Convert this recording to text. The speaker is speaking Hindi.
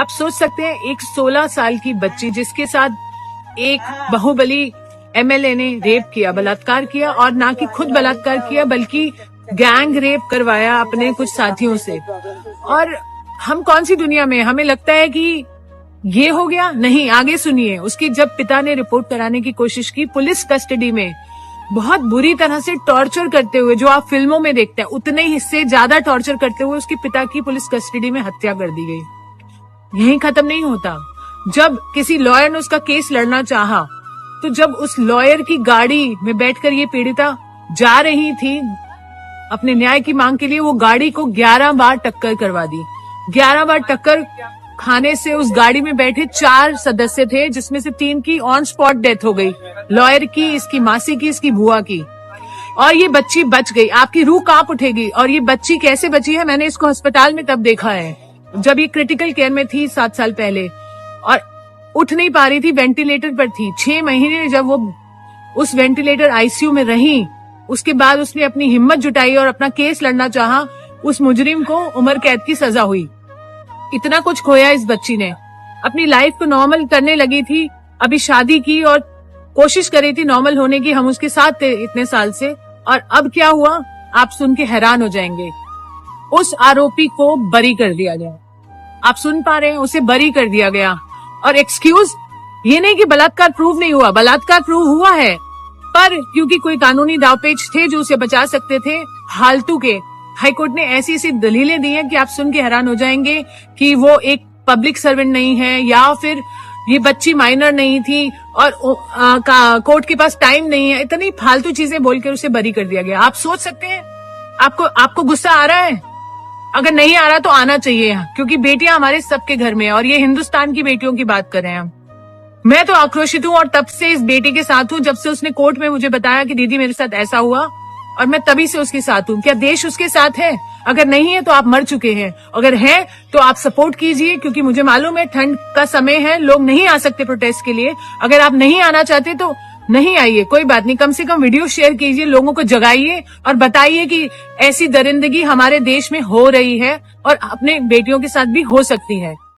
आप सोच सकते हैं एक 16 साल की बच्ची जिसके साथ एक बाहुबली एमएलए ने रेप किया, बलात्कार किया, और ना कि खुद बलात्कार किया बल्कि गैंग रेप करवाया अपने कुछ साथियों से। और हम कौन सी दुनिया में, हमें लगता है कि ये हो गया। नहीं, आगे सुनिए। उसकी जब पिता ने रिपोर्ट कराने की कोशिश की, पुलिस कस्टडी में बहुत बुरी तरह से टॉर्चर करते हुए, जो आप फिल्मों में देखते हैं उतने ही से ज्यादा टॉर्चर करते हुए उसके पिता की पुलिस कस्टडी में हत्या कर दी गई। यही खत्म नहीं होता। जब किसी लॉयर ने उसका केस लड़ना चाहा, तो जब उस लॉयर की गाड़ी में बैठकर ये पीड़िता जा रही थी अपने न्याय की मांग के लिए, वो गाड़ी को 11 बार टक्कर करवा दी। 11 बार टक्कर खाने से उस गाड़ी में बैठे 4 सदस्य थे, जिसमें से 3 की ऑन स्पॉट डेथ हो गई, लॉयर की, इसकी मासी की, इसकी बुआ की, और ये बच्ची बच गई। आपकी रूह कांप उठेगी। और ये बच्ची कैसे बची है, मैंने इसको अस्पताल में तब देखा है जब ये क्रिटिकल केयर में थी 7 साल पहले, और उठ नहीं पा रही थी, वेंटिलेटर पर थी। 6 महीने जब वो उस वेंटिलेटर आईसीयू में रही, उसके बाद उसने अपनी हिम्मत जुटाई और अपना केस लड़ना चाहा। उस मुजरिम को उम्र कैद की सजा हुई। इतना कुछ खोया इस बच्ची ने। अपनी लाइफ को नॉर्मल करने लगी थी, अभी शादी की और कोशिश कर रही थी नॉर्मल होने की। हम उसके साथ थे इतने साल से, और अब क्या हुआ आप सुन के हैरान हो जाएंगे। उस आरोपी को बरी कर दिया गया। आप सुन पा रहे हैं, उसे बरी कर दिया गया। और एक्सक्यूज, ये नहीं कि बलात्कार प्रूव नहीं हुआ, बलात्कार प्रूव हुआ है, पर क्योंकि कोई कानूनी दावपेच थे जो उसे बचा सकते थे, फालतू के हाईकोर्ट ने ऐसी ऐसी दलीलें दी हैं कि आप सुन के हैरान हो जाएंगे कि वो एक पब्लिक सर्वेंट नहीं है, या फिर ये बच्ची माइनर नहीं थी, और कोर्ट के पास टाइम नहीं है। इतनी फालतू चीजें बोलकर उसे बरी कर दिया गया। आप सोच सकते हैं, आपको गुस्सा आ रहा है? अगर नहीं आ रहा तो आना चाहिए, क्योंकि बेटियां हमारे सबके घर में है, और ये हिंदुस्तान की बेटियों की बात कर रहे हैं हम। मैं तो आक्रोशित हूँ, और तब से इस बेटी के साथ हूँ जब से उसने कोर्ट में मुझे बताया कि दीदी मेरे साथ ऐसा हुआ, और मैं तभी से उसके साथ हूँ। क्या देश उसके साथ है? अगर नहीं है तो आप मर चुके हैं। अगर है तो आप सपोर्ट कीजिए, क्योंकि मुझे मालूम है ठंड का समय है, लोग नहीं आ सकते प्रोटेस्ट के लिए। अगर आप नहीं आना चाहते तो नहीं आइए, कोई बात नहीं। कम से कम वीडियो शेयर कीजिए, लोगों को जगाइए और बताइए कि ऐसी दरिंदगी हमारे देश में हो रही है और अपने बेटियों के साथ भी हो सकती है।